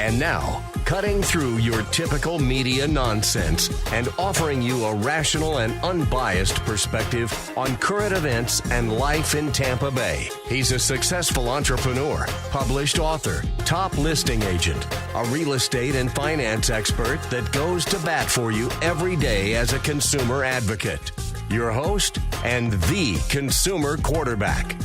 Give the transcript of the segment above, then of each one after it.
And now, cutting through your typical media nonsense and offering you a rational and unbiased perspective on current events and life in Tampa Bay. He's a successful entrepreneur, published author, top listing agent, a real estate and finance expert that goes to bat for you every day as a consumer advocate. Your host and the consumer quarterback,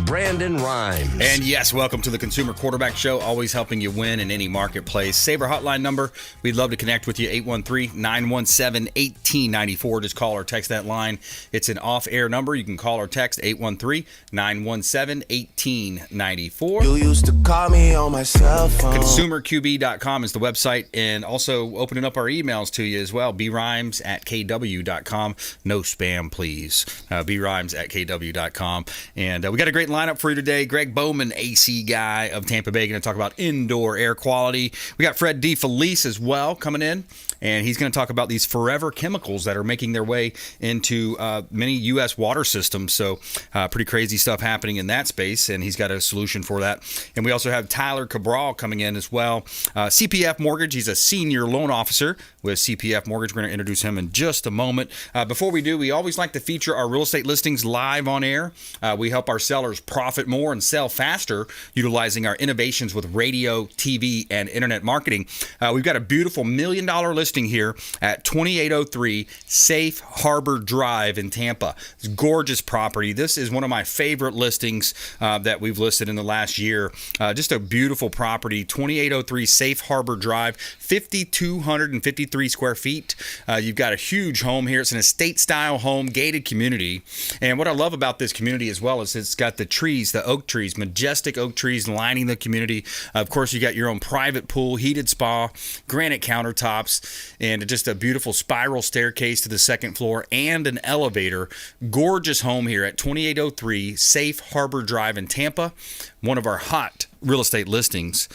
Brandon Rhymes. And yes, welcome to the Consumer Quarterback Show, always helping you win in any marketplace. Save our hotline number. We'd love to connect with you, 813-917-1894. Just call or text that line. It's an off-air number. You can call or text 813-917-1894. You used to call me on my cell phone. ConsumerQB.com is the website, and also opening up our emails to you as well, brhymes@kw.com. No spam, please. brhymes@kw.com. And we got a great lineup for you today. Greg Bowman, AC guy of Tampa Bay, going to talk about indoor air quality. We got Fred DeFelice as well coming in, and he's going to talk about these forever chemicals that are making their way into many U.S. water systems. So pretty crazy stuff happening in that space, and he's got a solution for that. And we also have Tyler CABRAL coming in as well. CPF Mortgage, he's a senior loan officer with CPF Mortgage. We're going to introduce him in just a moment. Before we do, we always like to feature our real estate listings live on air. We help our sellers profit more and sell faster, utilizing our innovations with radio, TV, and internet marketing. We've got a beautiful $1 million listing here at 2803 Safe Harbor Drive in Tampa. It's a gorgeous property. This is one of my favorite listings that we've listed in the last year. Just a beautiful property, 2803 Safe Harbor Drive, 5,253 square feet. You've got a huge home here. It's an estate-style home, gated community. And what I love about this community as well is it's got the trees, the oak trees, majestic oak trees lining the community. Of course, you got your own private pool, heated spa, granite countertops, and just a beautiful spiral staircase to the second floor and an elevator. Gorgeous home here at 2803 Safe Harbor Drive in Tampa. One of our hot real estate listings,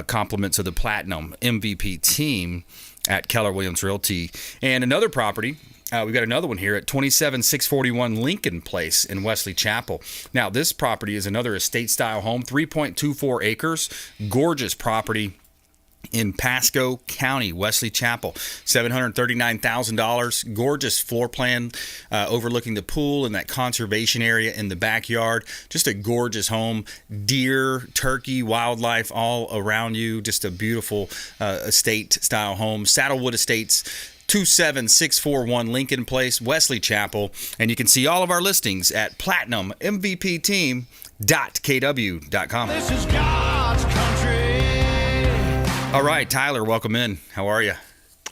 compliments of the Platinum MVP team at Keller Williams Realty. And another property, we've got another one here at 27641 Lincoln Place in Wesley Chapel. Now, this property is another estate-style home, 3.24 acres, gorgeous property in Pasco County, Wesley Chapel, $739,000. Gorgeous floor plan overlooking the pool and that conservation area in the backyard. Just a gorgeous home. Deer, turkey, wildlife all around you. Just a beautiful estate-style home. Saddlewood Estates, 27641 Lincoln Place, Wesley Chapel. And you can see all of our listings at platinummvpteam.kw.com. This is God's country. All right, Tyler, welcome in. How are you?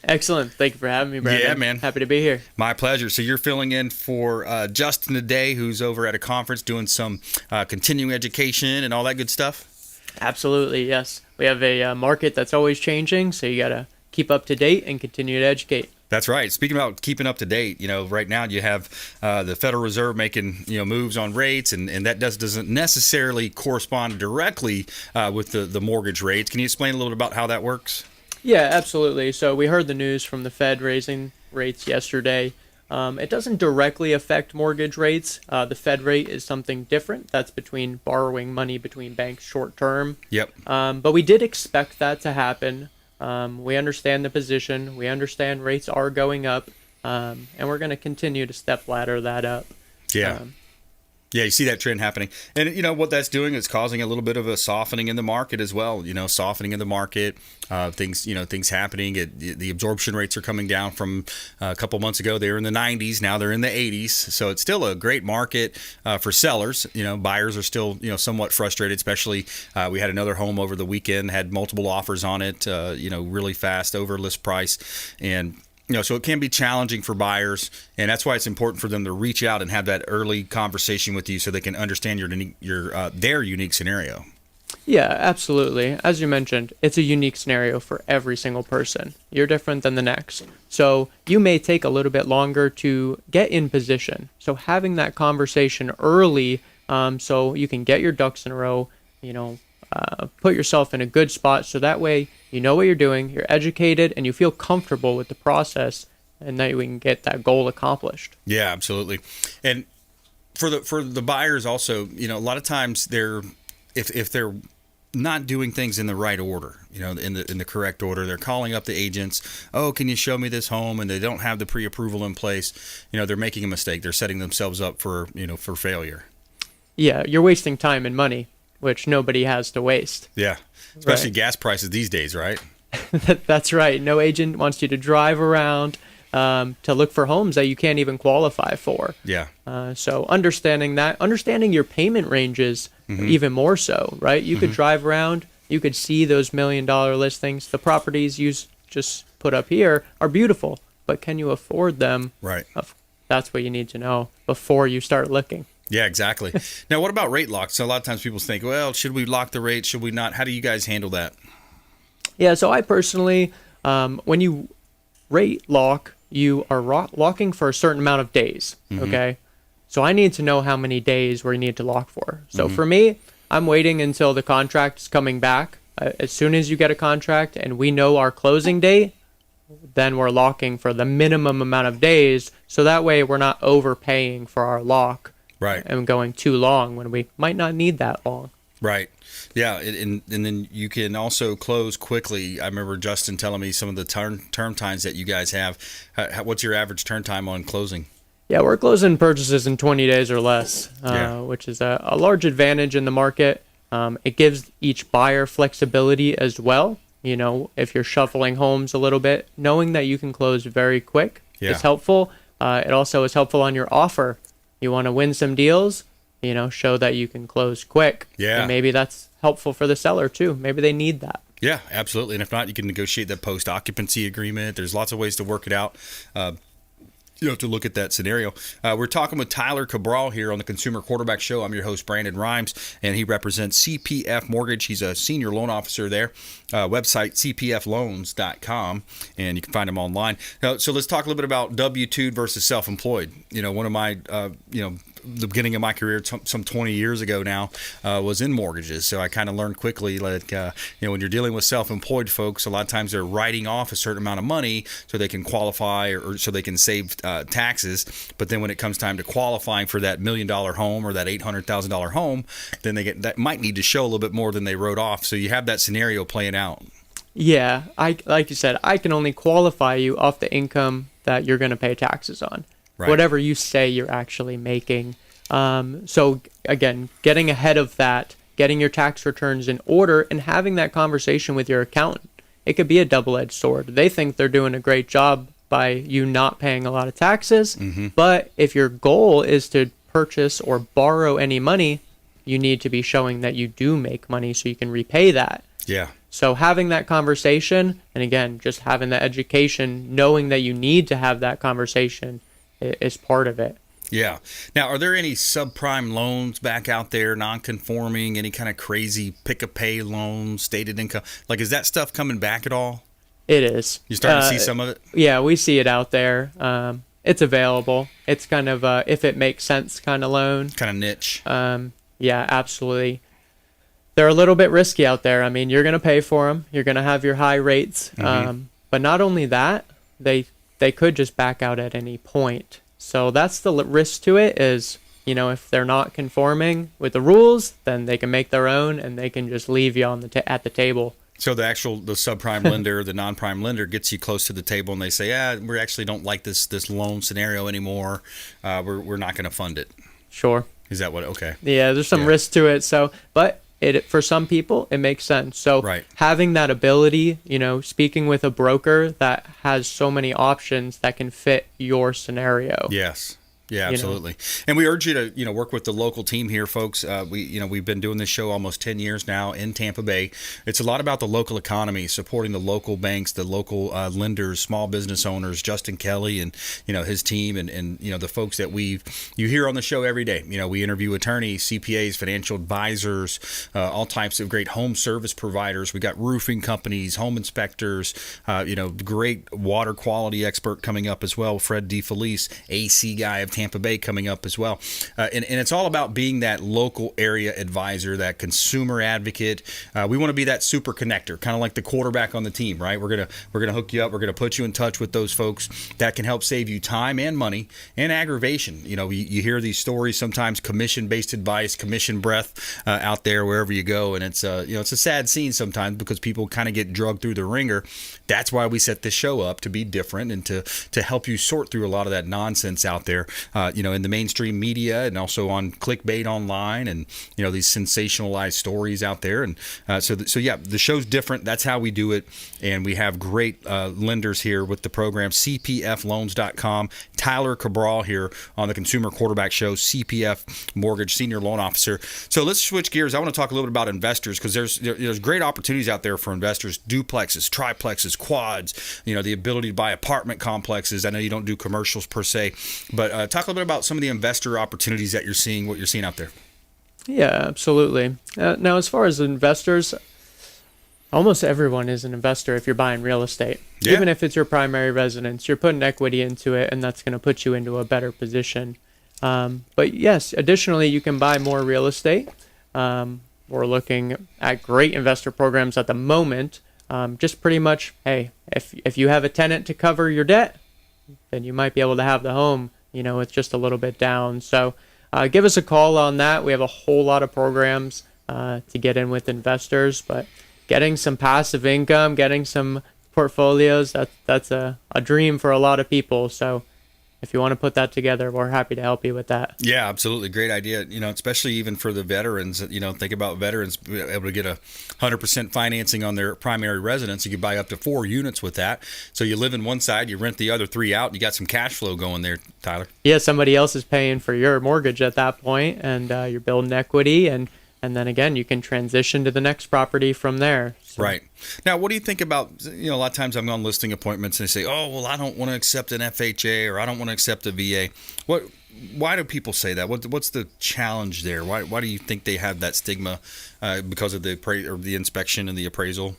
Excellent. Thank you for having me, Brandon. Yeah, man. Happy to be here. My pleasure. So you're filling in for Justin today, who's over at a conference doing some continuing education and all that good stuff? Absolutely, yes. We have a market that's always changing, so you got to keep up to date and continue to educate. That's right. Speaking about keeping up to date, right now you have the Federal Reserve making moves on rates, and that doesn't necessarily correspond directly with the mortgage rates. Can you explain a little bit about how that works? Yeah, absolutely. So we heard the news from the Fed raising rates yesterday. It doesn't directly affect mortgage rates. The Fed rate is something different. That's between borrowing money between banks short term. Yep. But we did expect that to happen. We understand the position. We understand rates are going up, and we're going to continue to step ladder that up. Yeah. Yeah, you see that trend happening. And, what that's doing is causing a little bit of a softening in the market as well. Softening in the market, things happening. The absorption rates are coming down from a couple months ago. They were in the 90s. Now they're in the 80s. So it's still a great market for sellers. Buyers are still, somewhat frustrated, especially we had another home over the weekend, had multiple offers on it, really fast, over list price. And so it can be challenging for buyers, and that's why it's important for them to reach out and have that early conversation with you so they can understand their unique scenario. Yeah, absolutely. As you mentioned, it's a unique scenario for every single person. You're different than the next. So you may take a little bit longer to get in position. So having that conversation early so you can get your ducks in a row, put yourself in a good spot so that way you know what you're doing, you're educated, and you feel comfortable with the process, and that we can get that goal accomplished. Yeah, absolutely. And for the buyers also, a lot of times if they're not doing things in the right order, in the correct order. They're calling up the agents. Oh, can you show me this home? And they don't have the pre-approval in place. They're making a mistake. They're setting themselves up for failure. Yeah, you're wasting time and money, which nobody has to waste. Yeah, especially Right. gas prices these days, right? That's right. No agent wants you to drive around to look for homes that you can't even qualify for. Yeah. So understanding your payment ranges even more so, right? You could drive around, you could see those $1 million listings. The properties you just put up here are beautiful, but can you afford them? Right. That's what you need to know before you start looking. Yeah, exactly. Now, what about rate locks? So a lot of times people think, well, should we lock the rate? Should we not? How do you guys handle that? Yeah, so I personally, when you rate lock, you are locking for a certain amount of days, okay? So I need to know how many days we need to lock for. So for me, I'm waiting until the contract is coming back. As soon as you get a contract and we know our closing date, then we're locking for the minimum amount of days. So that way we're not overpaying for our lock. Right. And going too long when we might not need that long. Right. Yeah, and then you can also close quickly. I remember Justin telling me some of the term times that you guys have. What's your average turn time on closing? Yeah, we're closing purchases in 20 days or less, Yeah. which is a large advantage in the market. It gives each buyer flexibility as well. If you're shuffling homes a little bit, knowing that you can close very quick is helpful. It also is helpful on your offer. You want to win some deals, show that you can close quick. Yeah. And maybe that's helpful for the seller too. Maybe they need that. Yeah, absolutely. And if not, you can negotiate that post-occupancy agreement. There's lots of ways to work it out. You have to look at that scenario. We're talking with Tyler CABRAL here on the Consumer Quarterback Show. I'm your host, Brandon Rhymes, and he represents CPF Mortgage. He's a senior loan officer there. Website, cpfloans.com, and you can find him online. So let's talk a little bit about W-2 versus self-employed. One of my, the beginning of my career some 20 years ago now was in mortgages. So I kind of learned quickly that, when you're dealing with self-employed folks, a lot of times they're writing off a certain amount of money so they can qualify or so they can save taxes. But then when it comes time to qualifying for that $1 million home or that $800,000 home, then that might need to show a little bit more than they wrote off. So you have that scenario playing out. Yeah, like you said, I can only qualify you off the income that you're going to pay taxes on. Right. Whatever you say you're actually making. So again, getting ahead of that, getting your tax returns in order and having that conversation with your accountant. It could be a double-edged sword. They think they're doing a great job by you not paying a lot of taxes, but if your goal is to purchase or borrow any money, you need to be showing that you do make money so you can repay that. Yeah. So having that conversation, and again, just having the education, knowing that you need to have that conversation is part of it. Yeah. Now, are there any subprime loans back out there, non-conforming, any kind of crazy pick-a-pay loans, stated income? Like, is that stuff coming back at all? It is. You starting to see some of it? Yeah, we see it out there. It's available. It's kind of a if it makes sense kind of loan. Kind of niche. Yeah, absolutely. They're a little bit risky out there. I mean, you're going to pay for them. You're going to have your high rates. But not only that, they could just back out at any point. So that's the risk to it is, if they're not conforming with the rules, then they can make their own and they can just leave you on at the table. So the subprime lender, the non-prime lender gets you close to the table and they say, we actually don't like this loan scenario anymore. We're not going to fund it. Sure. Is that what? Okay. Yeah, there's some risk to it. So, but for some people, it makes sense. So having that ability, speaking with a broker that has so many options that can fit your scenario. Yes. Yeah, absolutely. And we urge you to, work with the local team here, folks. We've been doing this show almost 10 years now in Tampa Bay. It's a lot about the local economy, supporting the local banks, the local lenders, small business owners, Justin Kelly and, his team and the folks that you hear on the show every day. We interview attorneys, CPAs, financial advisors, all types of great home service providers. We got roofing companies, home inspectors, great water quality expert coming up as well, Fred DeFelice, AC guy of Tampa Bay coming up as well. And it's all about being that local area advisor, that consumer advocate. We want to be that super connector, kind of like the quarterback on the team, right? We're gonna hook you up. We're gonna put you in touch with those folks that can help save you time and money and aggravation. You hear these stories sometimes, commission-based advice, commission breath out there wherever you go, and it's it's a sad scene sometimes because people kind of get drugged through the ringer. That's why we set this show up, to be different and to help you sort through a lot of that nonsense out there, in the mainstream media and also on clickbait online and these sensationalized stories out there. And so yeah, the show's different. That's how we do it, and we have great lenders here with the program. CPFloans.com. Tyler CABRAL here on the Consumer Quarterback Show, CPF Mortgage Senior Loan Officer. So let's switch gears. I want to talk a little bit about investors, because there's great opportunities out there for investors. Duplexes, triplexes, quads, the ability to buy apartment complexes. I know you don't do commercials per se, but talk a little bit about some of the investor opportunities that you're seeing, what you're seeing out there. Yeah, absolutely. Now, as far as investors, almost everyone is an investor if you're buying real estate. Yeah. Even if it's your primary residence, you're putting equity into it, and that's going to put you into a better position. But yes, additionally, you can buy more real estate. We're looking at great investor programs at the moment. Just pretty much, hey, if you have a tenant to cover your debt, then you might be able to have the home, it's just a little bit down. So give us a call on that. We have a whole lot of programs to get in with investors, but getting some passive income, getting some portfolios, that's a dream for a lot of people. So if you want to put that together, we're happy to help you with that. Yeah, absolutely. Great idea. Especially even for the veterans, think about veterans being able to get 100% financing on their primary residence. You could buy up to 4 units with that. So you live in one side, you rent the other 3 out, and you got some cash flow going there, Tyler. Yeah, somebody else is paying for your mortgage at that point, and you're building equity, and then again, you can transition to the next property from there. So. Right. Now, what do you think about, a lot of times I'm on listing appointments and they say, oh, well, I don't want to accept an FHA or I don't want to accept a VA. Why do people say that? What's the challenge there? Why do you think they have that stigma because of the inspection and the appraisal?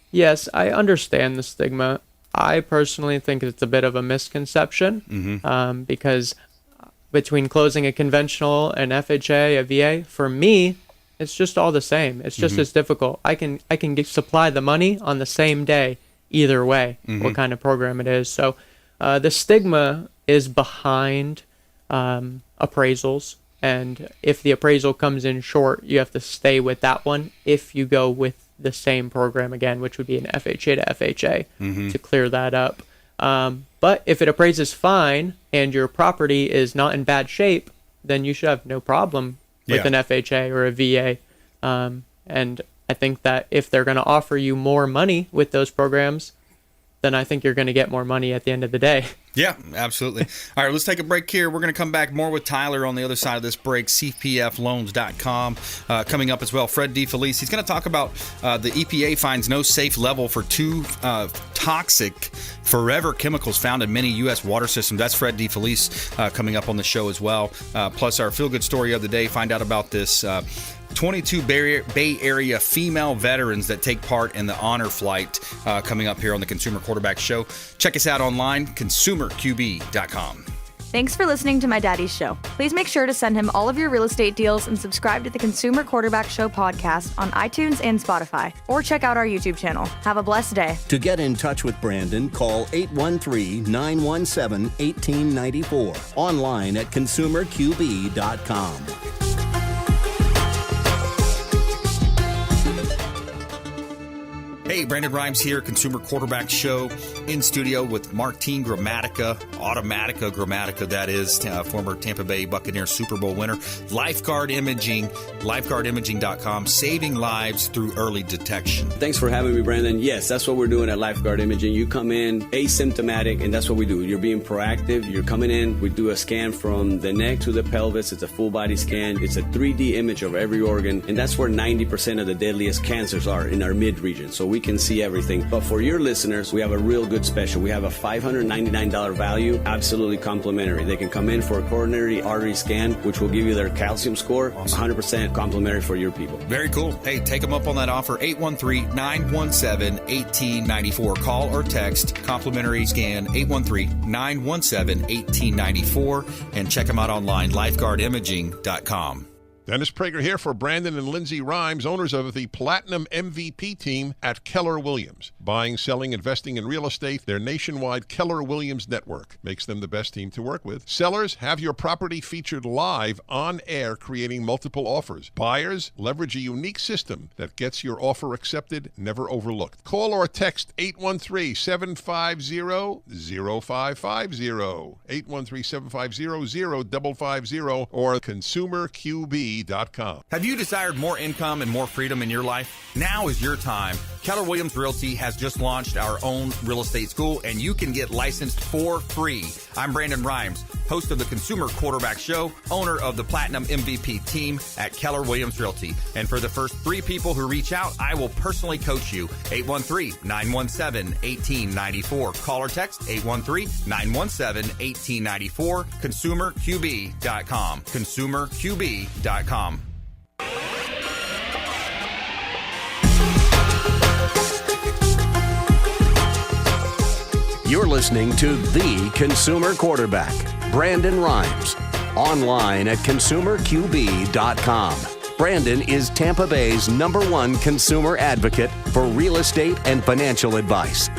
Yes, I understand the stigma. I personally think it's a bit of a misconception because between closing a conventional, an FHA, a VA, for me, it's just all the same. It's just as difficult. I can supply the money on the same day, either way, what kind of program it is. So the stigma is behind appraisals, and if the appraisal comes in short, you have to stay with that one if you go with the same program again, which would be an FHA to FHA to clear that up. But if it appraises fine and your property is not in bad shape, then you should have no problem with an FHA or a VA. And I think that if they're going to offer you more money with those programs, then I think you're going to get more money at the end of the day. Yeah, absolutely. All right, let's take a break here. We're going to come back more with Tyler on the other side of this break. CPFloans.com. Coming up as well, Fred DeFelice. He's going to talk about the EPA finds no safe level for 2 toxic forever chemicals found in many U.S. water systems. That's Fred DeFelice coming up on the show as well. Plus our feel-good story of the day. Find out about this 22 Bay Area female veterans that take part in the honor flight coming up here on the Consumer Quarterback Show. Check us out online, consumerqb.com. Thanks for listening to my daddy's show. Please make sure to send him all of your real estate deals and subscribe to the Consumer Quarterback Show podcast on iTunes and Spotify, or check out our YouTube channel. Have a blessed day. To get in touch with Brandon, call 813-917-1894. Online at consumerqb.com. Hey, Brandon Rhymes here, Consumer Quarterback Show, in studio with Martin Gramatica, that is, former Tampa Bay Buccaneers Super Bowl winner. Lifeguard Imaging, lifeguardimaging.com, saving lives through early detection. Thanks for having me, Brandon. Yes, that's what we're doing at Lifeguard Imaging. You come in asymptomatic, and that's what we do. You're being proactive. You're coming in. We do a scan from the neck to the pelvis. It's a full body scan. It's a 3D image of every organ, and that's where 90% of the deadliest cancers are, in our mid region. So we can see everything. But for your listeners, we have a real good special. We have a $599 value, absolutely complimentary. They can come in for a coronary artery scan, which will give you their calcium score, 100% complimentary for your people. Very cool. Hey, take them up on that offer, 813-917-1894. Call or text, complimentary scan, 813-917-1894, and check them out online, lifeguardimaging.com. Dennis Prager here for Brandon and Lindsay Rhymes, owners of the Platinum MVP team at Keller Williams. Buying, selling, investing in real estate, their nationwide Keller Williams network makes them the best team to work with. Sellers, have your property featured live on air, creating multiple offers. Buyers, leverage a unique system that gets your offer accepted, never overlooked. Call or text 813-750-0550, 813-750-0550, or consumerqb.com. Have you desired more income and more freedom in your life? Now is your time. Keller Williams Realty has just launched our own real estate school, and you can get licensed for free. I'm Brandon Rhymes, host of the Consumer Quarterback Show, owner of the Platinum MVP team at Keller Williams Realty. And for the first 3 people who reach out, I will personally coach you. 813-917-1894. Call or text 813-917-1894. ConsumerQB.com. ConsumerQB.com. You're listening to The Consumer Quarterback, Brandon Rhymes, online at consumerqb.com. Brandon is Tampa Bay's #1 consumer advocate for real estate and financial advice.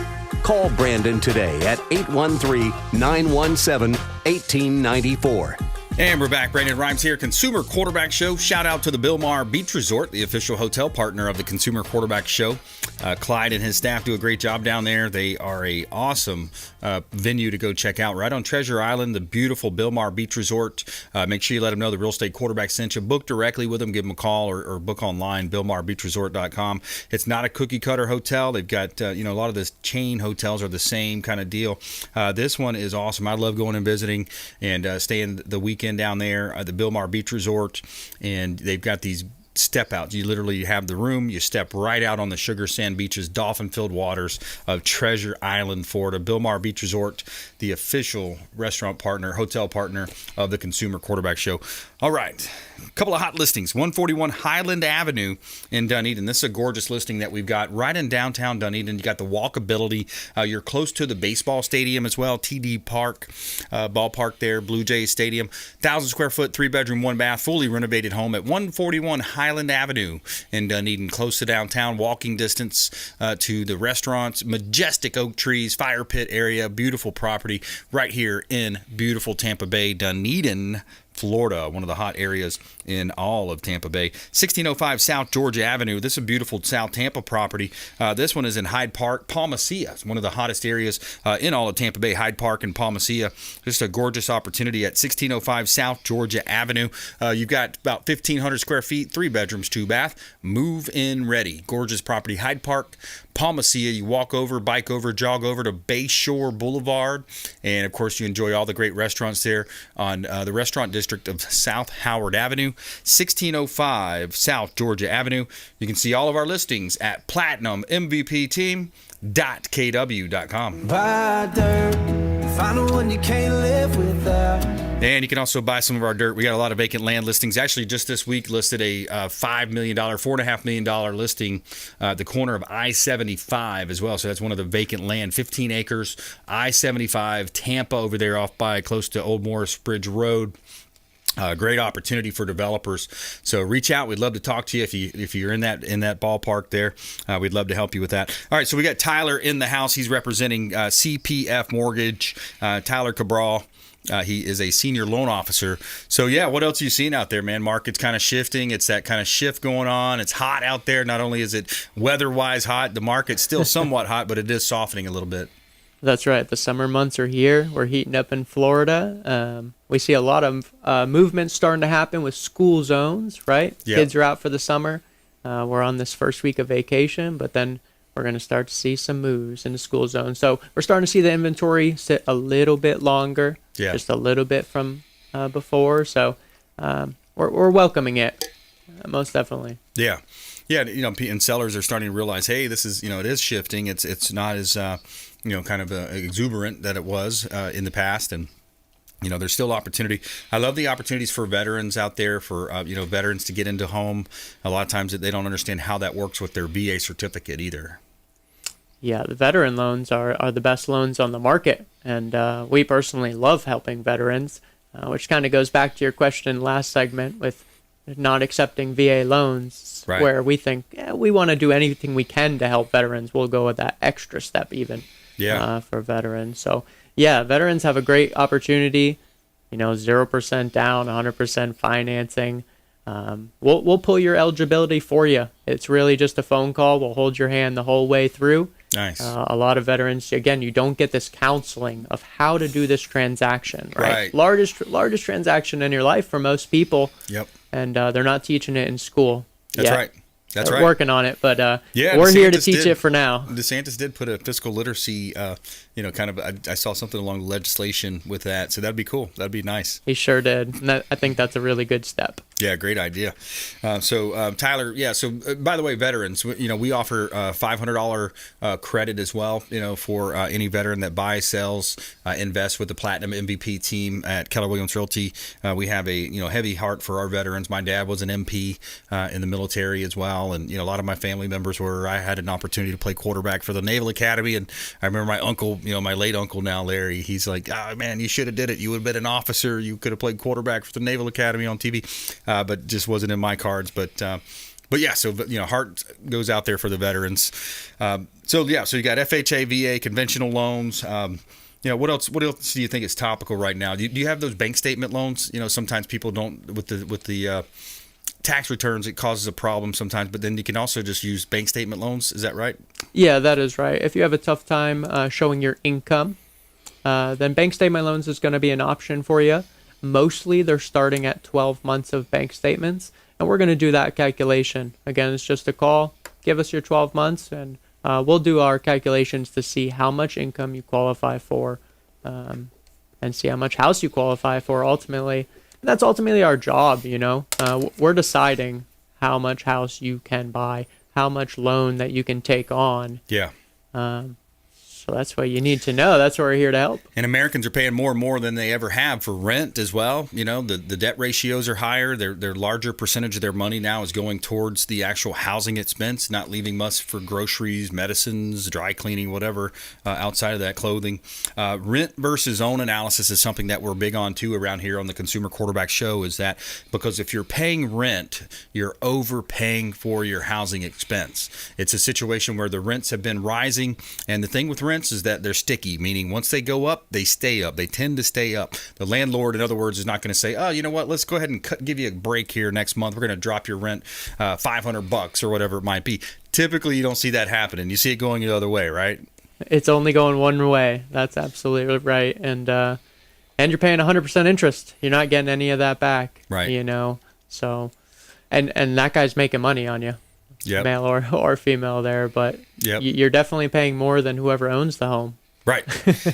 Call Brandon today at 813-917-1894. And we're back. Brandon Rhymes here, Consumer Quarterback Show. Shout out to the Bilmar Beach Resort, the official hotel partner of the Consumer Quarterback Show. Clyde and his staff do a great job down there. They are a awesome venue to go check out. Right on Treasure Island, the beautiful Bilmar Beach Resort. Make sure you let them know the Real Estate Quarterback sent you. Book directly with them. Give them a call or book online, BilmarBeachResort.com. It's not a cookie cutter hotel. They've got, a lot of the chain hotels are the same kind of deal. This one is awesome. I love going and visiting and staying the weekend down there at the Bilmar Beach Resort, and they've got these step outs. You literally have the room, you step right out on the sugar sand beaches, dolphin-filled waters of Treasure Island, Florida. Bilmar Beach Resort, the official restaurant partner, hotel partner of the Consumer Quarterback Show. All right, a couple of hot listings. 141 Highland Avenue in Dunedin. This is a gorgeous listing that we've got right in downtown Dunedin. You got the walkability. You're close to the baseball stadium as well, TD Park, ballpark there, Blue Jays Stadium. 1,000 square foot, 3-bedroom, 1-bath, fully renovated home at 141 Highland Avenue in Dunedin, close to downtown, walking distance to the restaurants, majestic oak trees, fire pit area, beautiful property right here in beautiful Tampa Bay, Dunedin, Florida, one of the hot areas in all of Tampa Bay. 1605 South Georgia Avenue. This is a beautiful South Tampa property. This one is in Hyde Park, Palmacia. It's one of the hottest areas in all of Tampa Bay, Hyde Park and Palmacia. Just a gorgeous opportunity at 1605 South Georgia Avenue. You've got about 1,500 square feet, 3 bedrooms, 2-bath, move-in ready. Gorgeous property. Hyde Park, Palmacia. You walk over, bike over, jog over to Bayshore Boulevard. And, of course, you enjoy all the great restaurants there on the restaurant district of South Howard Avenue, 1605 South Georgia Avenue. You can see all of our listings at platinummvpteam.kw.com. Buy dirt, find the one you can't live without. And you can also buy some of our dirt. We got a lot of vacant land listings. Actually, just this week listed a $5 million, $4.5 million listing at the corner of I-75 as well. So that's one of the vacant land, 15 acres, I-75, Tampa over there off by close to Old Morris Bridge Road. Great opportunity for developers. So reach out. We'd love to talk to you if you're in that ballpark there. We'd love to help you with that. All right, so we got Tyler in the house. He's representing CPF Mortgage. Tyler CABRAL. He is a senior loan officer. So, yeah, what else are you seeing out there, man? Market's kind of shifting. It's that kind of shift going on. It's hot out there. Not only is it weather-wise hot, the market's still somewhat hot, but it is softening a little bit. That's right. The summer months are here. We're heating up in Florida. We see a lot of movement starting to happen with school zones, right? Yep. Kids are out for the summer. We're on this first week of vacation, but then we're going to start to see some moves in the school zone. So we're starting to see the inventory sit a little bit longer, just a little bit from before. So we're welcoming it, most definitely. Yeah. Yeah, and sellers are starting to realize, hey, this is, it is shifting. It's not as, kind of exuberant that it was in the past, and there's still opportunity. I love the opportunities for veterans out there, for veterans to get into home. A lot of times they don't understand how that works with their VA certificate either. Yeah, the veteran loans are the best loans on the market, and we personally love helping veterans, which kind of goes back to your question last segment with not accepting VA loans, right, where we think we want to do anything we can to help veterans. We'll go with that extra step even for veterans. So, yeah, veterans have a great opportunity, 0% down, 100% financing. We'll pull your eligibility for you. It's really just a phone call. We'll hold your hand the whole way through. Nice. A lot of veterans, again, you don't get this counseling of how to do this transaction, right? Largest transaction in your life for most people. Yep. And they're not teaching it in school. That's yet. right. That's They're right. working on it, but yeah, we're DeSantis here to teach it for now. DeSantis did put a fiscal literacy, kind of. I saw something along the legislation with that, so that'd be cool. That'd be nice. He sure did. And I think that's a really good step. Yeah, great idea. So Tyler, So by the way, veterans, we offer $500 credit as well. For any veteran that buys, sells, invests with the Platinum MVP team at Keller Williams Realty. We have a heavy heart for our veterans. My dad was an MP in the military as well, and a lot of my family members were. I had an opportunity to play quarterback for the Naval Academy, and I remember my uncle, my late uncle now, Larry. He's like, "Oh man, you should have did it. You would have been an officer. You could have played quarterback for the Naval Academy on TV." But just wasn't in my cards. But yeah, so heart goes out there for the veterans. So you got FHA, VA, conventional loans. What else do you think is topical right now? Do you have those bank statement loans? Sometimes people don't with the tax returns. It causes a problem sometimes. But then you can also just use bank statement loans. Is that right? Yeah, that is right. If you have a tough time showing your income, then bank statement loans is going to be an option for you. Mostly they're starting at 12 months of bank statements, and we're going to do that calculation. Again, it's just a call. Give us your 12 months, and we'll do our calculations to see how much income you qualify for and see how much house you qualify for ultimately. And that's ultimately our job, We're deciding how much house you can buy, how much loan that you can take on. Yeah. So that's what you need to know. That's why we're here to help. And Americans are paying more and more than they ever have for rent as well. The debt ratios are higher. Their larger percentage of their money now is going towards the actual housing expense, not leaving much for groceries, medicines, dry cleaning, whatever, outside of that, clothing. Rent versus own analysis is something that we're big on too around here on the Consumer Quarterback Show, is that because if you're paying rent, you're overpaying for your housing expense. It's a situation where the rents have been rising, and the thing with rents is that they're sticky, meaning once they go up, they stay up. They tend to stay up. The landlord, in other words, is not going to say, "Oh, you know what? Let's go ahead and give you a break here next month. We're going to drop your rent $500 or whatever it might be." Typically, you don't see that happening. You see it going the other way, right? It's only going one way. That's absolutely right. And you're paying 100% interest. You're not getting any of that back. Right. So, and that guy's making money on you. Yep. Male or female there, but you're definitely paying more than whoever owns the home. Right.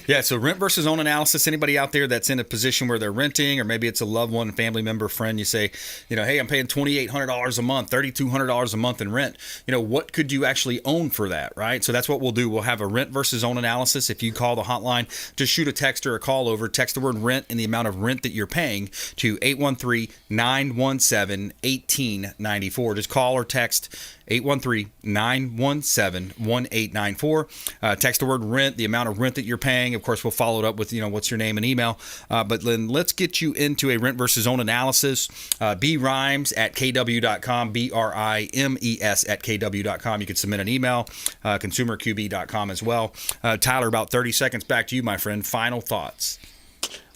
Yeah. So rent versus own analysis. Anybody out there that's in a position where they're renting, or maybe it's a loved one, family member, friend, you say, hey, I'm paying $2,800 a month, $3,200 a month in rent. What could you actually own for that? Right. So that's what we'll do. We'll have a rent versus own analysis. If you call the hotline, just shoot a text or a call over, text the word rent and the amount of rent that you're paying to 813-917-1894. Just call or text 813-917-1894. Text the word rent, the amount of rent that you're paying. Of course, we'll follow it up with, what's your name and email. But then let's get you into a rent versus own analysis. brimes@kw.com, BRIMES@kw.com. You can submit an email, consumerqb.com as well. Tyler, about 30 seconds back to you, my friend. Final thoughts.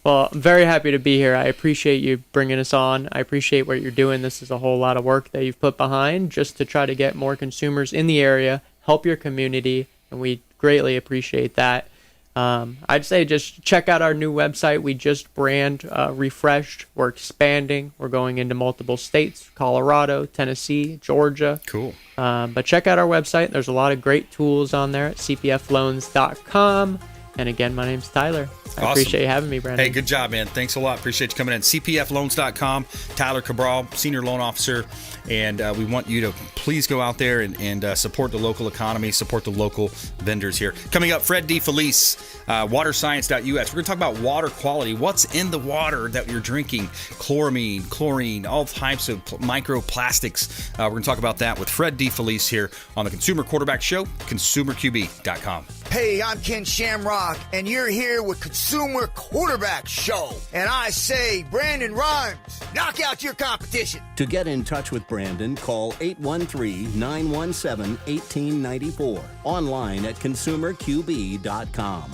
Well, I'm very happy to be here. I appreciate you bringing us on. I appreciate what you're doing. This is a whole lot of work that you've put behind just to try to get more consumers in the area, help your community, and we greatly appreciate that. I'd say just check out our new website. We just brand refreshed. We're expanding. We're going into multiple states, Colorado, Tennessee, Georgia. Cool. But check out our website. There's a lot of great tools on there at cpfloans.com. And again, my name's Tyler. I Awesome. appreciate you having me, Brandon. Hey, good job, man. Thanks a lot. Appreciate you coming in. CPFloans.com. Tyler Cabral, Senior Loan Officer. And we want you to please go out there and support the local economy, support the local vendors here. Coming up, Fred DeFelice, waterscience.us. We're going to talk about water quality. What's in the water that you're drinking? Chloramine, chlorine, all types of microplastics. We're going to talk about that with Fred DeFelice here on the Consumer Quarterback Show, consumerqb.com. Hey, I'm Ken Shamrock, and you're here with Consumer Quarterback Show. And I say, Brandon Rhymes, knock out your competition. To get in touch with Brandon, call 813-917-1894. Online at consumerqb.com.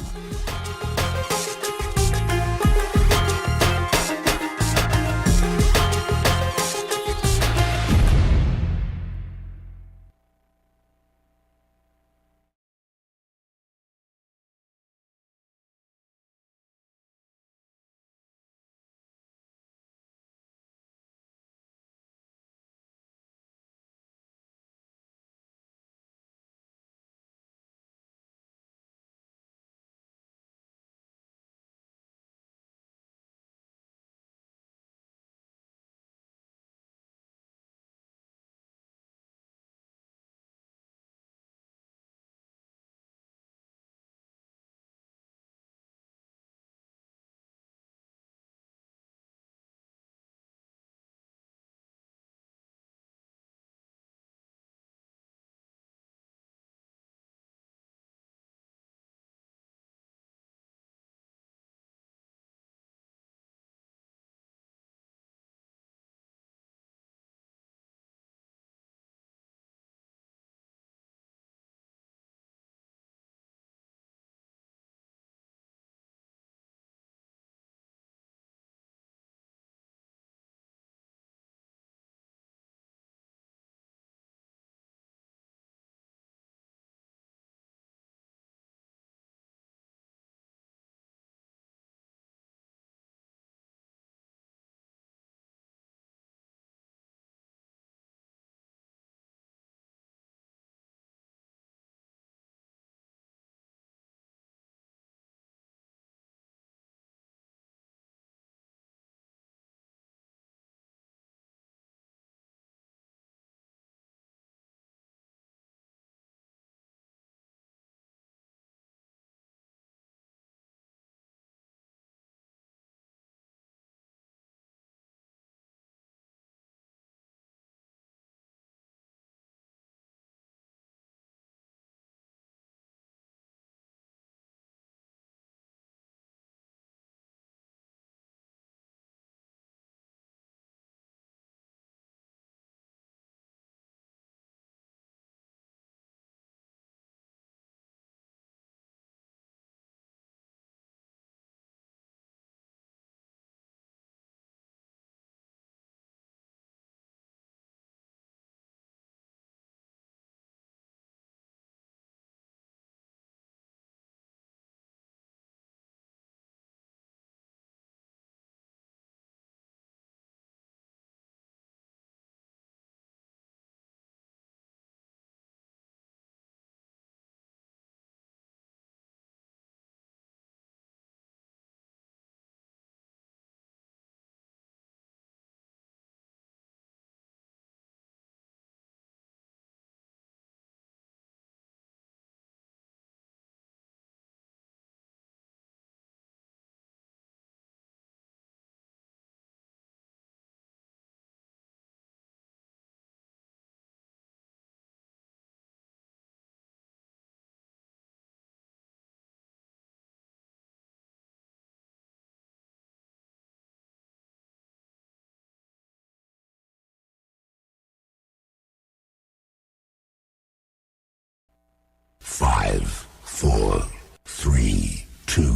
Five, four, three, two,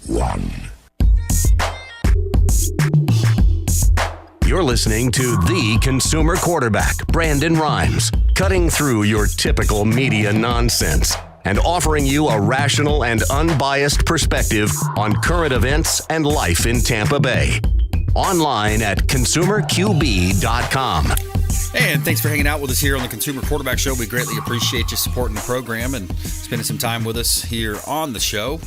one. You're listening to the Consumer Quarterback, Brandon Rhymes, cutting through your typical media nonsense and offering you a rational and unbiased perspective on current events and life in Tampa Bay. Online at consumerqb.com. And thanks for hanging out with us here on the Consumer Quarterback Show. We greatly appreciate you supporting the program and spending some time with us here on the show.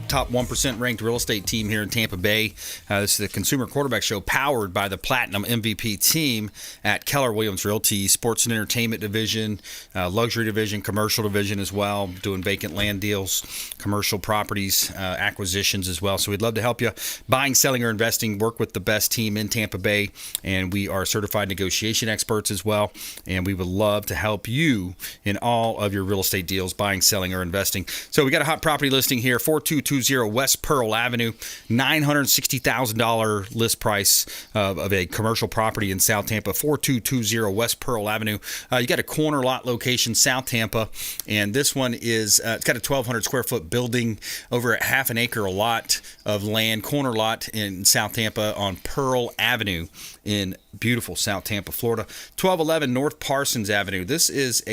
Top 1% ranked real estate team here in Tampa Bay. This is the Consumer Quarterback Show powered by the Platinum MVP team at Keller Williams Realty, sports and entertainment division, luxury division, commercial division as well, doing vacant land deals, commercial properties, acquisitions as well. So we'd love to help you buying, selling, or investing. Work with the best team in Tampa Bay, and we are certified negotiation experts as well. And we would love to help you in all of your real estate deals, buying, selling, or investing. So we got a hot property listing here, 4220 West Pearl Avenue, $960,000 list price of a commercial property in South Tampa, 4220 West Pearl Avenue. You got a corner lot location, South Tampa, and this one is, it's got a 1,200 square foot building over a half an acre lot of land, corner lot in South Tampa on Pearl Avenue in beautiful South Tampa, Florida. 1211 North Parsons Avenue. This is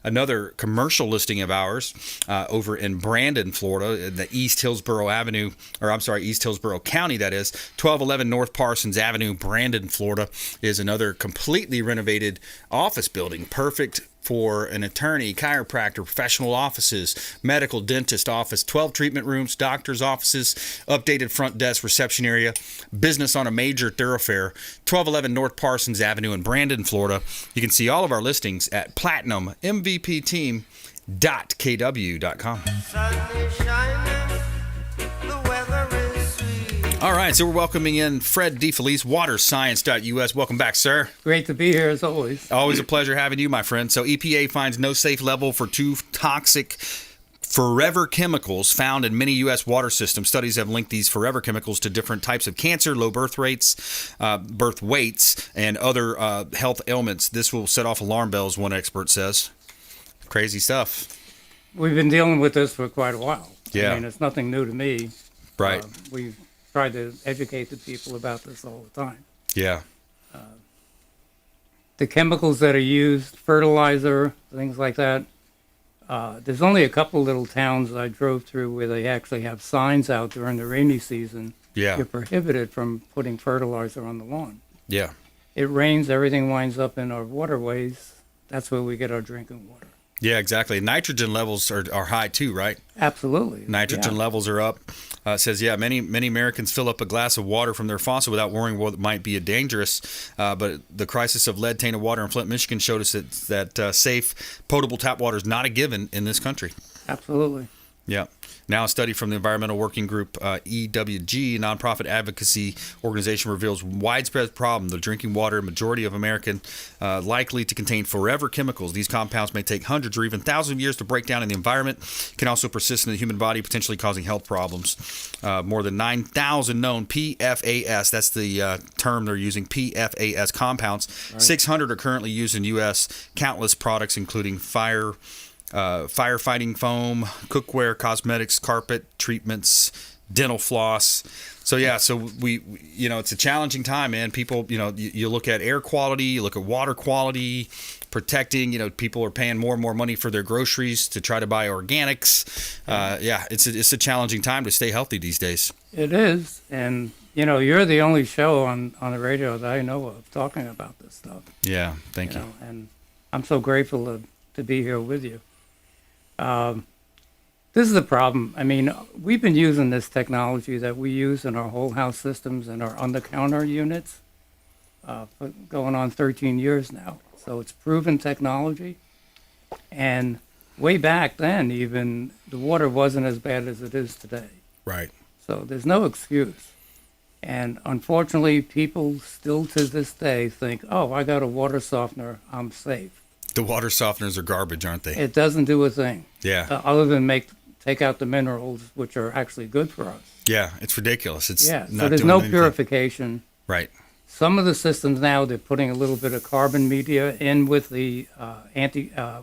another commercial listing of ours over in Brandon, Florida, the East Hillsborough County, that is. 1211 North Parsons Avenue, Brandon, Florida, is another completely renovated office building, perfect for an attorney, chiropractor, professional offices, medical, dentist office, 12 treatment rooms, doctor's offices, updated front desk, reception area, business on a major thoroughfare, 1211 North Parsons Avenue in Brandon, Florida. You can see all of our listings at platinummvpteam.kw.com. All right, so we're welcoming in Fred DeFelice, waterscience.us. Welcome back, sir. Great to be here, as always. Always a pleasure having you, my friend. So EPA finds no safe level for two toxic forever chemicals found in many U.S. water systems. Studies have linked these forever chemicals to different types of cancer, low birth weights, and other health ailments. This will set off alarm bells, one expert says. Crazy stuff. We've been dealing with this for quite a while. Yeah. I mean, it's nothing new to me. Right. We've tried to educate the people about this all the time. Yeah. The chemicals that are used, fertilizer, things like that, there's only a couple little towns I drove through where they actually have signs out during the rainy season. Yeah. You're prohibited from putting fertilizer on the lawn. Yeah. It rains, everything winds up in our waterways. That's where we get our drinking water. Yeah, exactly. Nitrogen levels are high too, right? Absolutely. Nitrogen levels are up. It says, many Americans fill up a glass of water from their faucet without worrying what might be dangerous. But the crisis of lead-tainted water in Flint, Michigan showed us that safe, potable tap water is not a given in this country. Absolutely. Yeah. Now a study from the Environmental Working Group, EWG, nonprofit advocacy organization, reveals widespread problem. The drinking water, majority of American, likely to contain forever chemicals. These compounds may take hundreds or even thousands of years to break down in the environment, can also persist in the human body, potentially causing health problems. More than 9,000 known PFAS, that's the term they're using, PFAS compounds. Right. 600 are currently used in U.S. Countless products, including firefighting foam, cookware, cosmetics, carpet treatments, dental floss. So we it's a challenging time, man. People, you look at air quality, you look at water quality, protecting, people are paying more and more money for their groceries to try to buy organics. It's a challenging time to stay healthy these days. It is. And, you're the only show on the radio that I know of talking about this stuff. Yeah. Thank you. And I'm so grateful to be here with you. This is the problem. I mean, we've been using this technology that we use in our whole house systems and our under-counter units for going on 13 years now. So it's proven technology. And way back then, even, the water wasn't as bad as it is today. Right. So there's no excuse. And unfortunately, people still to this day think, oh, I got a water softener, I'm safe. The water softeners are garbage, aren't they? It doesn't do a thing. Yeah. Other than take out the minerals, which are actually good for us. Yeah, it's ridiculous. It's not so there's no purification. Right. Some of the systems now, they're putting a little bit of carbon media in with the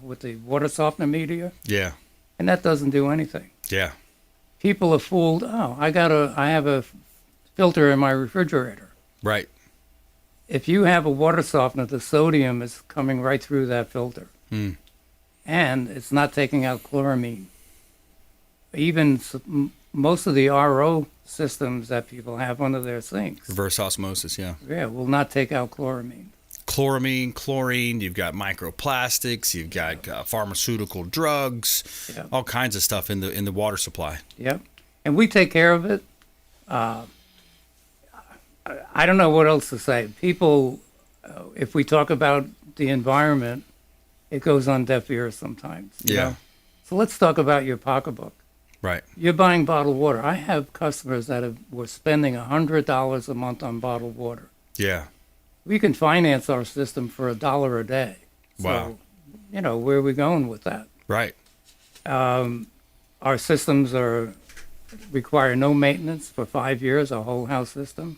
with the water softener media. Yeah. And that doesn't do anything. Yeah. People are fooled. Oh, I have a filter in my refrigerator. Right. If you have a water softener, the sodium is coming right through that filter. Mm. And it's not taking out chloramine. Even most of the RO systems that people have under their sinks. Reverse osmosis, yeah. Yeah, will not take out chloramine. chloramine, chlorine, you've got microplastics, you've got pharmaceutical drugs, all kinds of stuff in the water supply. Yep. And we take care of it. I don't know what else to say. People, if we talk about the environment, it goes on deaf ears sometimes. You know? So let's talk about your pocketbook. Right. You're buying bottled water. I have customers that were spending $100 a month on bottled water. Yeah. We can finance our system for $1 a day. Wow. So, where are we going with that? Right. Our systems require no maintenance for 5 years, our whole house system.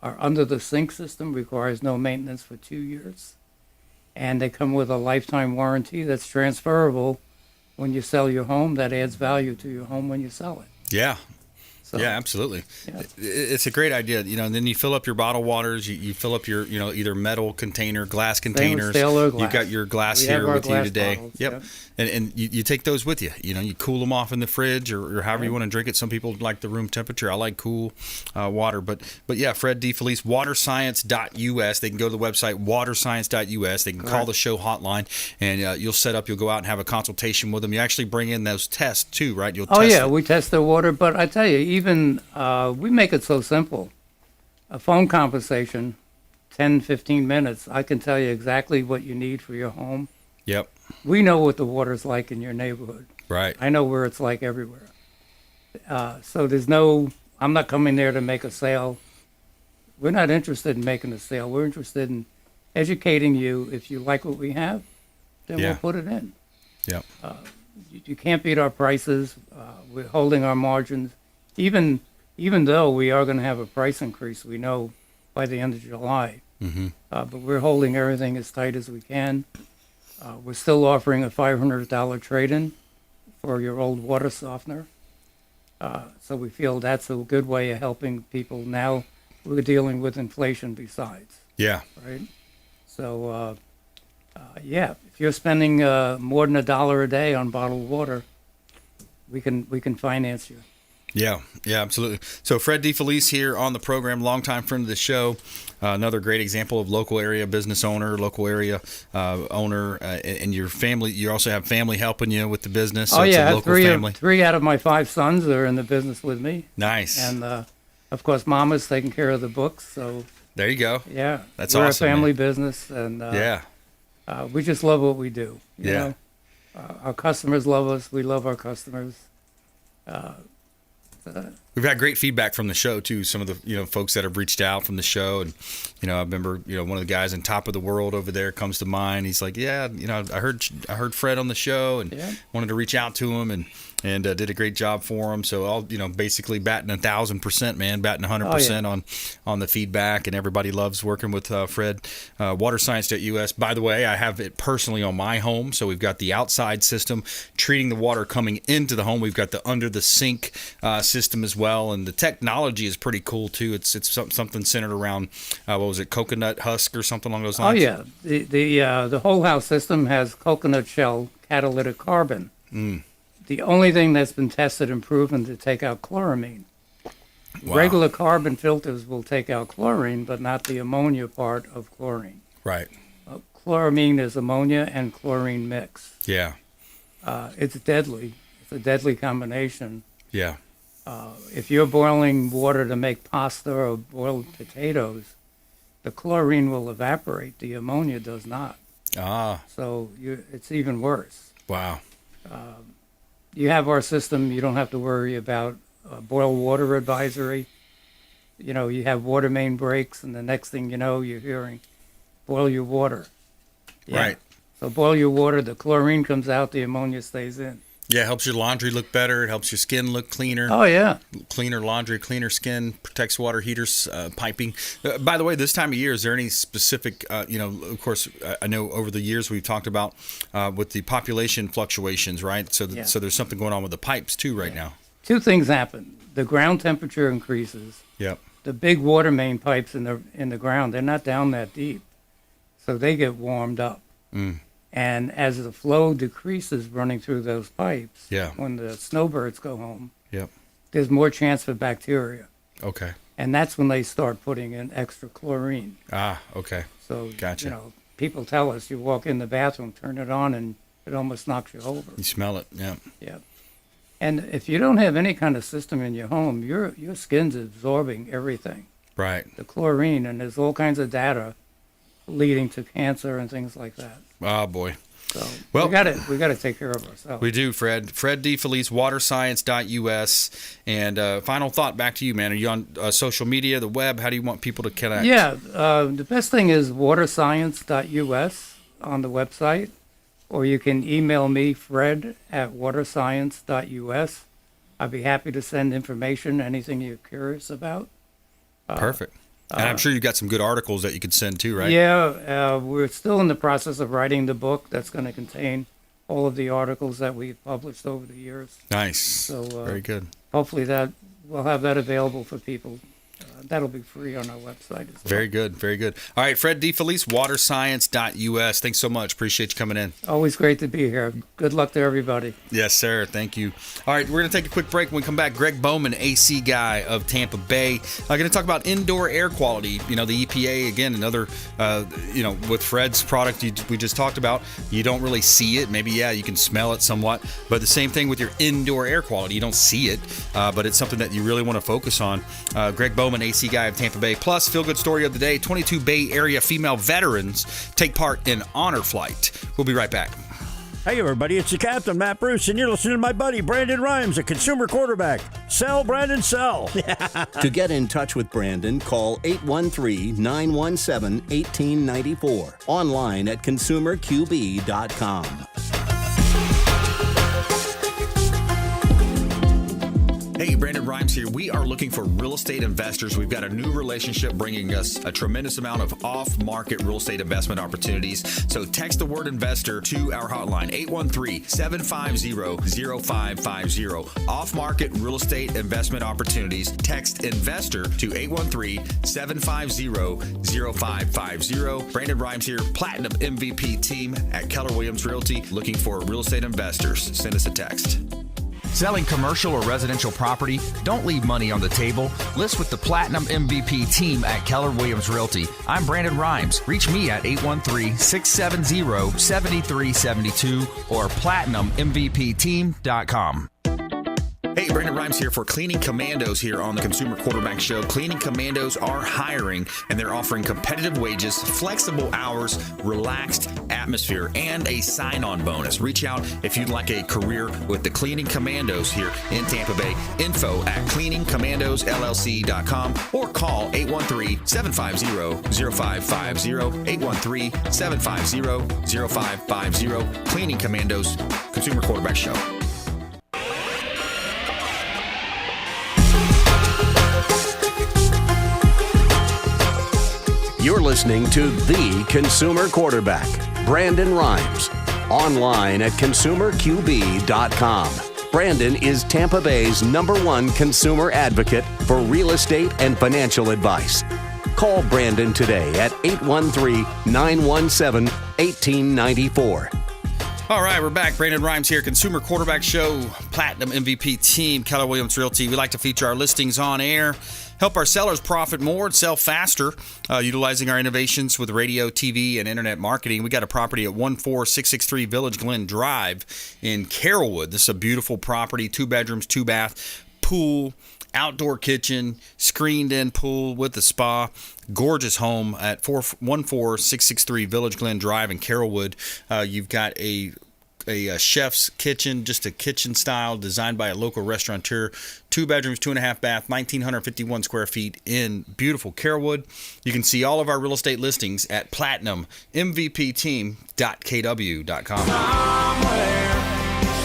Our under the sink system requires no maintenance for 2 years. And they come with a lifetime warranty that's transferable when you sell your home. That adds value to your home when you sell it. Yeah. So, yeah, absolutely. Yeah. It's a great idea. And then you fill up your bottled waters. You fill up your, either metal container, glass containers. You've got your glass here with you today. Bottles, yep. And you take those with you. You cool them off in the fridge or however you want to drink it. Some people like the room temperature. I like cool water. But yeah, Fred DeFelice, waterscience.us. They can go to the website, waterscience.us. They can call the show hotline, and you'll go out and have a consultation with them. You actually bring in those tests too, right? You'll test it. We test their water. But I tell you, even we make it so simple. A phone conversation, 10, 15 minutes, I can tell you exactly what you need for your home. Yep. We know what the water's like in your neighborhood. Right. I know where it's like everywhere. So I'm not coming there to make a sale. We're not interested in making a sale. We're interested in educating you. If you like what we have, then we'll put it in. Yep. You can't beat our prices. We're holding our margins. Even though we are going to have a price increase, we know by the end of July. Mm-hmm. But we're holding everything as tight as we can. We're still offering a $500 trade-in for your old water softener. So we feel that's a good way of helping people. Now we're dealing with inflation besides. Yeah. Right? So, if you're spending more than $1 a day on bottled water, we can finance you. Yeah, absolutely. So Fred DeFelice here on the program, longtime friend of the show. Another great example of local area business owner, local area owner, and your family. You also have family helping you with the business. So it's a local family. Three out of my 5 sons are in the business with me. Nice. And of course, Mama's taking care of the books. So there you go. Yeah, that's we're awesome. We're a family man. business, and we just love what we do. You know? Our customers love us. We love our customers. We've had great feedback from the show too. Some of the folks that have reached out from the show, and I remember one of the guys in Top of the World over there comes to mind. He's like, I heard Fred on the show and wanted to reach out to him and did a great job for him. So I'll basically batting 1,000%, man, batting 100% on the feedback, and everybody loves working with Fred. Waterscience.us. By the way, I have it personally on my home. So we've got the outside system treating the water coming into the home. We've got the under the sink system as well, and the technology is pretty cool too. It's something centered around coconut husk or something along those lines. Oh yeah, the whole house system has coconut shell catalytic carbon. The only thing that's been tested and proven to take out chloramine. Wow. Regular carbon filters will take out chlorine, but not the ammonia part of chlorine. Right. Chloramine is ammonia and chlorine mix. Yeah. It's deadly. It's a deadly combination. Yeah. If you're boiling water to make pasta or boiled potatoes, the chlorine will evaporate. The ammonia does not. So it's even worse. Wow. You have our system. You don't have to worry about boil water advisory. You have water main breaks, and the next thing you know, you're hearing, boil your water. Yeah. Right. So boil your water. The chlorine comes out. The ammonia stays in. Yeah, it helps your laundry look better. It helps your skin look cleaner. Oh, yeah. Cleaner laundry, cleaner skin, protects water heaters, piping. By the way, this time of year, is there any specific, of course, I know over the years we've talked about with the population fluctuations, right? So there's something going on with the pipes, too, right now. 2 things happen. The ground temperature increases. Yep. The big water main pipes in the ground, they're not down that deep. So they get warmed up. And as the flow decreases running through those pipes, when the snowbirds go home, there's more chance for bacteria. Okay. And that's when they start putting in extra chlorine. Okay. So, Gotcha. you know, people tell us you walk in the bathroom, turn it on, and it almost knocks you over. You smell it, yeah. Yeah. And if you don't have any kind of system in your home, your skin's absorbing everything. Right. The chlorine, and there's all kinds of data leading to cancer and things like that. Oh, boy. So Well, we got to take care of ourselves. We do, Fred. Fred D. Felice, waterscience.us. And final thought back to you, man. Are you on social media, the web? How do you want people to connect? Yeah, the best thing is waterscience.us on the website, or you can email me, fred@waterscience.us. I'd be happy to send information, anything you're curious about. Perfect. And I'm sure you've got some good articles that you could send too, right? Yeah, we're still in the process of writing the book that's going to contain all of the articles that we've published over the years. Nice. So very good. Hopefully we'll have that available for people. That'll be free on our website as well. Very good. Very good. All right, Fred D. Felice, waterscience.us. Thanks so much. Appreciate you coming in. Always great to be here. Good luck to everybody. Yes, sir. Thank you. All right, we're going to take a quick break. When we come back, Greg Bowman, AC guy of Tampa Bay. I'm going to talk about indoor air quality. You know, the EPA, again, another, with Fred's product we just talked about, you don't really see it. Maybe, yeah, you can smell it somewhat. But the same thing with your indoor air quality. You don't see it, but it's something that you really want to focus on. Greg Bowman, AC guy of Tampa Bay. Plus, feel good story of the day, 22 Bay Area female veterans take part in honor flight. We'll be right back. Hey everybody, it's the Captain, Matt Bruce, and you're listening to my buddy Brandon Rhymes, a consumer quarterback. Sell, Brandon, sell. To get in touch with Brandon, call 813-917-1894. Online at consumerqb.com. Hey, Brandon Rhymes here. We are looking for real estate investors. We've got a new relationship bringing us a tremendous amount of off-market real estate investment opportunities. So text the word investor to our hotline, 813-750-0550. Off-market real estate investment opportunities. Text investor to 813-750-0550. Brandon Rhymes here, Platinum MVP team at Keller Williams Realty, looking for real estate investors. Send us a text. Selling commercial or residential property? Don't leave money on the table. List with the Platinum MVP team at Keller Williams Realty. I'm Brandon Rhymes. Reach me at 813-670-7372 or platinummvpteam.com. Hey, Brandon Rhymes here for Cleaning Commandos here on the Consumer Quarterback Show. Cleaning Commandos are hiring, and they're offering competitive wages, flexible hours, relaxed atmosphere, and a sign-on bonus. Reach out if you'd like a career with the Cleaning Commandos here in Tampa Bay. Info at cleaningcommandosllc.com or call 813-750-0550, 813-750-0550. Cleaning Commandos, Consumer Quarterback Show. You're listening to The Consumer Quarterback, Brandon Rhymes. Online at consumerqb.com. Brandon is Tampa Bay's #1 consumer advocate for real estate and financial advice. Call Brandon today at 813-917-1894. All right, we're back. Brandon Rhymes here, Consumer Quarterback Show, Platinum MVP team, Keller Williams Realty. We like to feature our listings on air, help our sellers profit more and sell faster, utilizing our innovations with radio, TV, and internet marketing. We got a property at 14663 Village Glen Drive in Carrollwood. This is a beautiful property, 2 bedrooms, 2 bath, pool, outdoor kitchen, screened-in pool with a spa. Gorgeous home at 14663 Village Glen Drive in Carrollwood. You've got a chef's kitchen, just a kitchen style designed by a local restaurateur. 2 bedrooms, 2.5 bath, 1,951 square feet in beautiful Carrollwood. You can see all of our real estate listings at platinummvpteam.kw.com.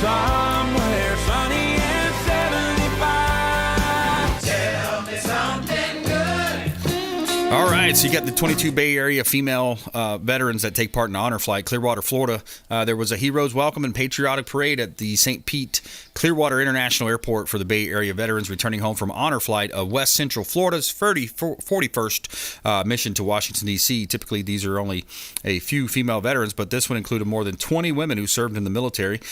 Somewhere sunny and 75. Tell me something good. All right, so you got the 22 Bay Area female veterans that take part in Honor Flight, Clearwater, Florida. There was a Heroes Welcome and Patriotic Parade at the St. Pete Clearwater International Airport for the Bay Area veterans returning home from Honor Flight of West Central Florida's 41st mission to Washington, D.C. Typically, these are only a few female veterans, but this one included more than 20 women who served in the military.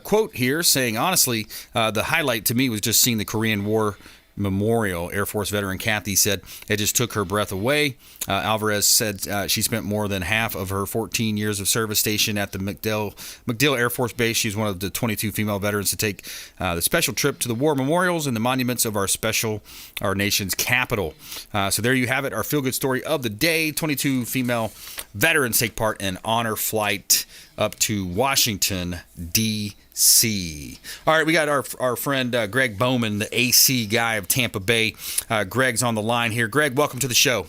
Quote here saying, honestly, the highlight to me was just seeing the Korean War Memorial. Air Force veteran Kathy said it just took her breath away. Alvarez said she spent more than half of her 14 years of service stationed at the MacDill Air Force Base. She's one of the 22 female veterans to take the special trip to the war memorials and the monuments of our nation's capital. So there you have it, our feel-good story of the day. 22 female veterans take part in honor flight up to Washington, D.C. All right, we got our friend Greg Bowman, the AC guy of Tampa Bay. Greg's on the line here. Greg, welcome to the show.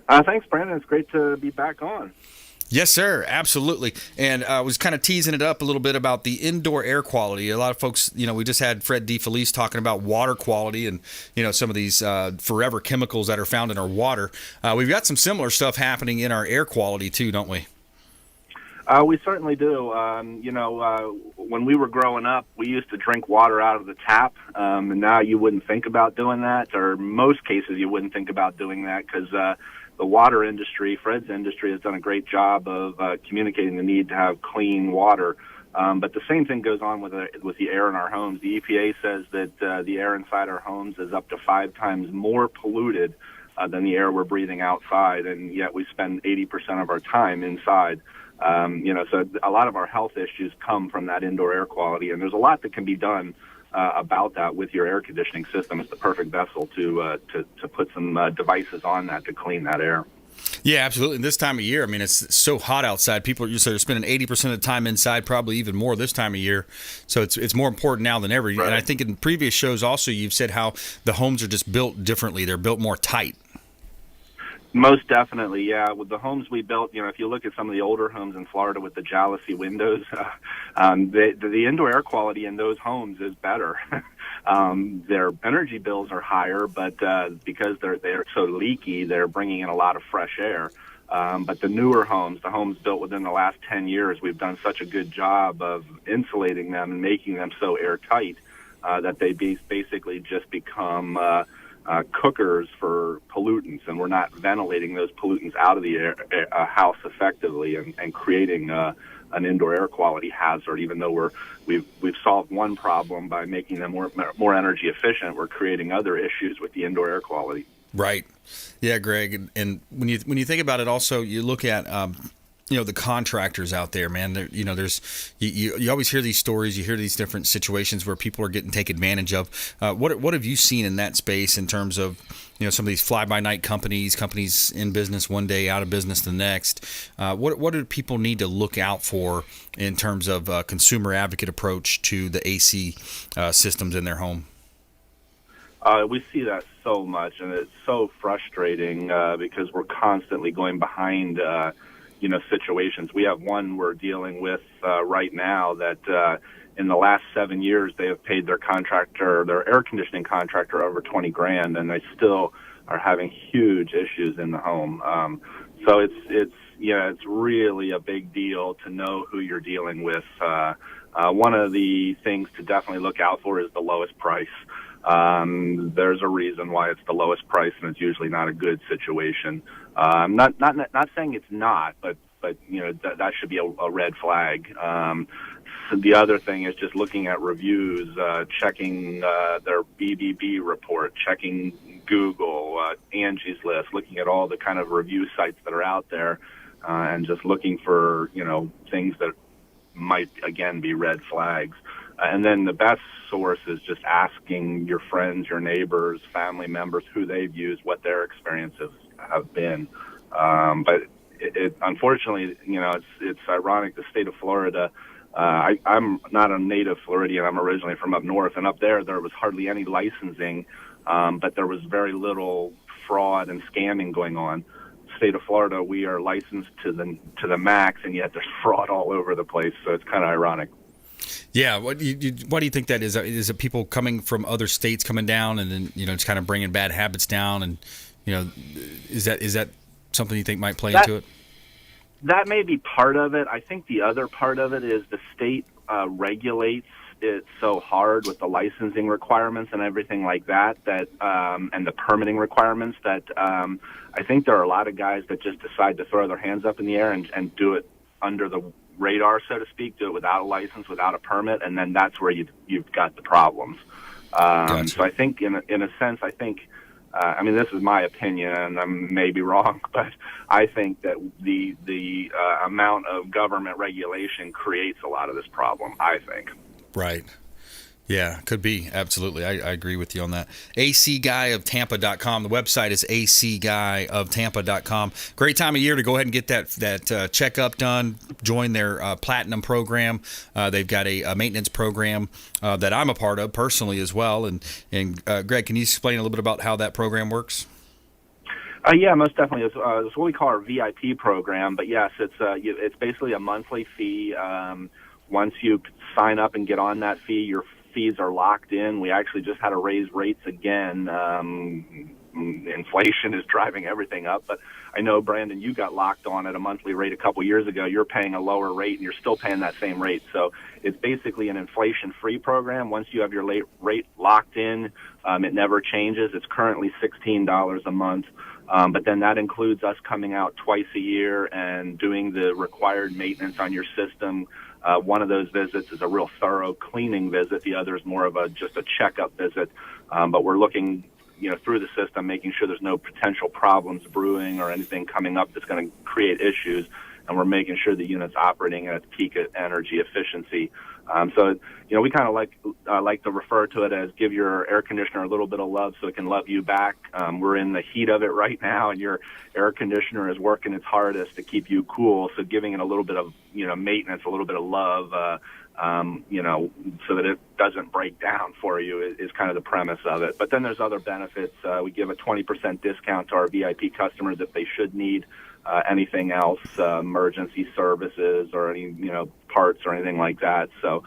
Thanks, Brandon. It's great to be back on. Yes, sir. Absolutely. And I was kind of teasing it up a little bit about the indoor air quality. A lot of folks, we just had Fred DeFelice talking about water quality and, some of these forever chemicals that are found in our water. We've got some similar stuff happening in our air quality too, don't we? We certainly do. When we were growing up, we used to drink water out of the tap, and now you wouldn't think about doing that, or most cases you wouldn't think about doing that because the water industry, Fred's industry, has done a great job of communicating the need to have clean water. But the same thing goes on with the air in our homes. The EPA says that the air inside our homes is up to 5 times more polluted than the air we're breathing outside, and yet we spend 80% of our time inside. So a lot of our health issues come from that indoor air quality, and there's a lot that can be done about that with your air conditioning system. It's the perfect vessel to put some devices on that to clean that air. Yeah, absolutely. This time of year, it's so hot outside. People are spending 80% of the time inside, probably even more this time of year. So it's more important now than ever. Right. And I think in previous shows also you've said how the homes are just built differently. They're built more tight. Most definitely, yeah. With the homes we built, if you look at some of the older homes in Florida with the jalousie windows, the indoor air quality in those homes is better. Their energy bills are higher, but because they're so leaky, they're bringing in a lot of fresh air. But the newer homes, the homes built within the last 10 years, we've done such a good job of insulating them and making them so airtight that they basically just become cookers for pollutants, and we're not ventilating those pollutants out of the house effectively and creating an indoor air quality hazard. Even though we've solved one problem by making them more energy efficient, we're creating other issues with the indoor air quality. Right. Yeah, Greg. And when you think about it, also you look at the contractors out there, man. There's you always hear these stories. You hear these different situations where people are getting taken advantage of. What have you seen in that space in terms of some of these fly-by-night companies in business one day, out of business the next? What do people need to look out for in terms of consumer advocate approach to the AC systems in their home? We see that so much, and it's so frustrating because we're constantly going behind situations. We have one we're dealing with right now that in the last 7 years they have paid their air conditioning contractor over $20,000, and they still are having huge issues in the home. So it's really a big deal to know who you're dealing with. One of the things to definitely look out for is the lowest price. There's a reason why it's the lowest price, and it's usually not a good situation. Not saying it's not, but that should be a red flag. So the other thing is just looking at reviews, checking their BBB report, checking Google, Angie's List, looking at all the kind of review sites that are out there, and just looking for things that might again be red flags. And then the best source is just asking your friends, your neighbors, family members who they've used, what their experiences have been. But unfortunately, it's ironic. The state of Florida, I'm not a native Floridian. I'm originally from up north, and up there was hardly any licensing, but there was very little fraud and scamming going on. State of Florida, we are licensed to the max, and yet there's fraud all over the place. So it's kind of ironic. Yeah, why do you think that is? Is it people coming from other states coming down and then it's kind of bringing bad habits down, and is that something you think might play into it? That may be part of it. I think the other part of it is the state regulates it so hard with the licensing requirements and everything like that and the permitting requirements that I think there are a lot of guys that just decide to throw their hands up in the air and do it under the radar, so to speak, do it without a license, without a permit, and then that's where you've got the problems. Gotcha. So I think, in a sense, I think, I mean, this is my opinion, and I may be wrong, but I think that the amount of government regulation creates a lot of this problem, I think. Right. Yeah, could be. Absolutely. I agree with you on that. acguyoftampa.com. The website is acguyoftampa.com. Great time of year to go ahead and get that checkup done. Join their Platinum program. They've got a maintenance program that I'm a part of personally as well. And Greg, can you explain a little bit about how that program works? Yeah, most definitely. It's what we call our VIP program. But yes, it's basically a monthly fee. Once you sign up and get on that fee, your fees are locked in. We actually just had to raise rates again. Inflation is driving everything up, but I know, Brandon, you got locked on at a monthly rate a couple years ago. You're paying a lower rate, and you're still paying that same rate. So it's basically an inflation-free program. Once you have your rate locked in, it never changes. It's currently $16 a month. But then that includes us coming out twice a year and doing the required maintenance on your system. One of those visits is a real thorough cleaning visit. The other is more of just a checkup visit. But we're looking, through the system, making sure there's no potential problems brewing or anything coming up that's going to create issues. And we're making sure the unit's operating at its peak energy efficiency. So we kind of like to refer to it as give your air conditioner a little bit of love so it can love you back. We're in the heat of it right now, and your air conditioner is working its hardest to keep you cool. So giving it a little bit of maintenance, a little bit of love, so that it doesn't break down for you is kind of the premise of it. But then there's other benefits. We give a 20% discount to our VIP customers if they should need anything else, emergency services or any parts or anything like that. So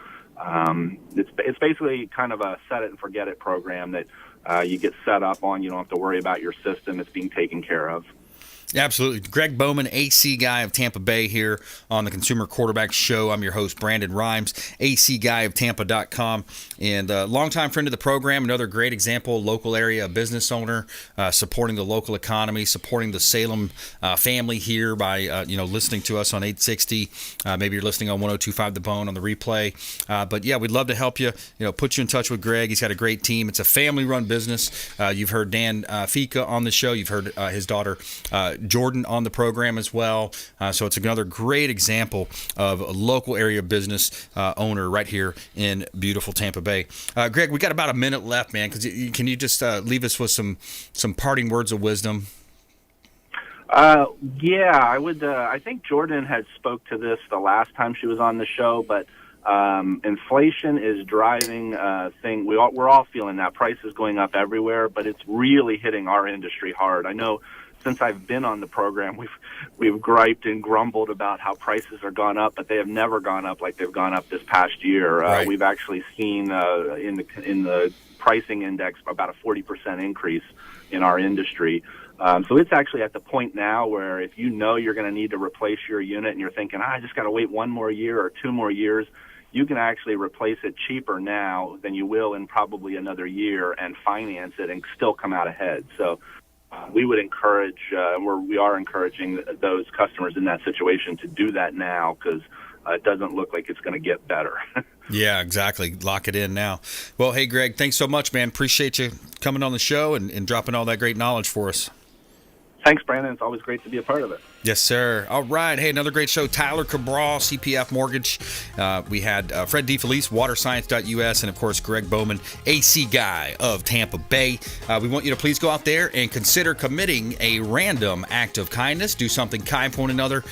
it's basically kind of a set it and forget it program that you get set up on. You don't have to worry about your system. It's being taken care of. Absolutely. Greg Bowman, AC Guy of Tampa Bay here on the Consumer Quarterback Show. I'm your host, Brandon Rhymes, acguyoftampa.com, and longtime friend of the program, another great example, local area business owner, supporting the local economy, supporting the Salem family here by, listening to us on 860. Maybe you're listening on 102.5 The Bone on the replay. But yeah, we'd love to help you, put you in touch with Greg. He's got a great team. It's a family-run business. You've heard Dan Fika on the show. You've heard his daughter, Jordan, on the program as well. So it's another great example of a local area business owner right here in beautiful Tampa Bay. Greg, we got about a minute left, man. Can you just leave us with some parting words of wisdom? Yeah, I would. I think Jordan had spoke to this the last time she was on the show, but inflation is driving thing. We're all feeling that. Prices going up everywhere, but it's really hitting our industry hard. I know. Since I've been on the program, we've griped and grumbled about how prices are gone up, but they have never gone up like they've gone up this past year. Right. We've actually seen in the pricing index about a 40% increase in our industry. So it's actually at the point now where if you're going to need to replace your unit and you're thinking, I just got to wait 1 more year or 2 more years, you can actually replace it cheaper now than you will in probably another year and finance it and still come out ahead. So we would encourage, we are encouraging those customers in that situation to do that now because it doesn't look like it's going to get better. Yeah, exactly. Lock it in now. Well, hey, Greg, thanks so much, man. Appreciate you coming on the show and dropping all that great knowledge for us. Thanks, Brandon. It's always great to be a part of it. Yes, sir. All right. Hey, another great show. Tyler CABRAL, CPF Mortgage. We had Fred DeFelice, waterscience.us, and, of course, Greg Bowman, AC Guy of Tampa Bay. We want you to please go out there and consider committing a random act of kindness. Do something kind for one another.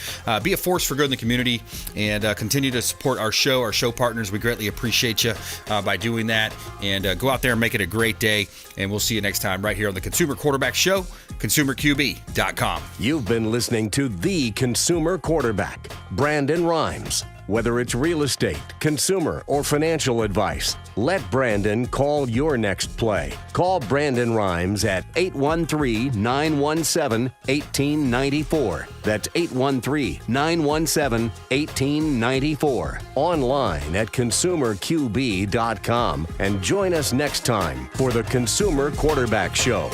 Be a force for good in the community, and continue to support our show partners. We greatly appreciate you by doing that. And go out there and make it a great day. And we'll see you next time right here on the Consumer Quarterback Show, consumerqb.com. You've been listening to The Consumer Quarterback, Brandon Rhymes. Whether it's real estate, consumer, or financial advice, let Brandon call your next play. Call Brandon Rhymes at 813-917-1894. That's 813-917-1894. Online at consumerqb.com. And join us next time for the Consumer Quarterback Show.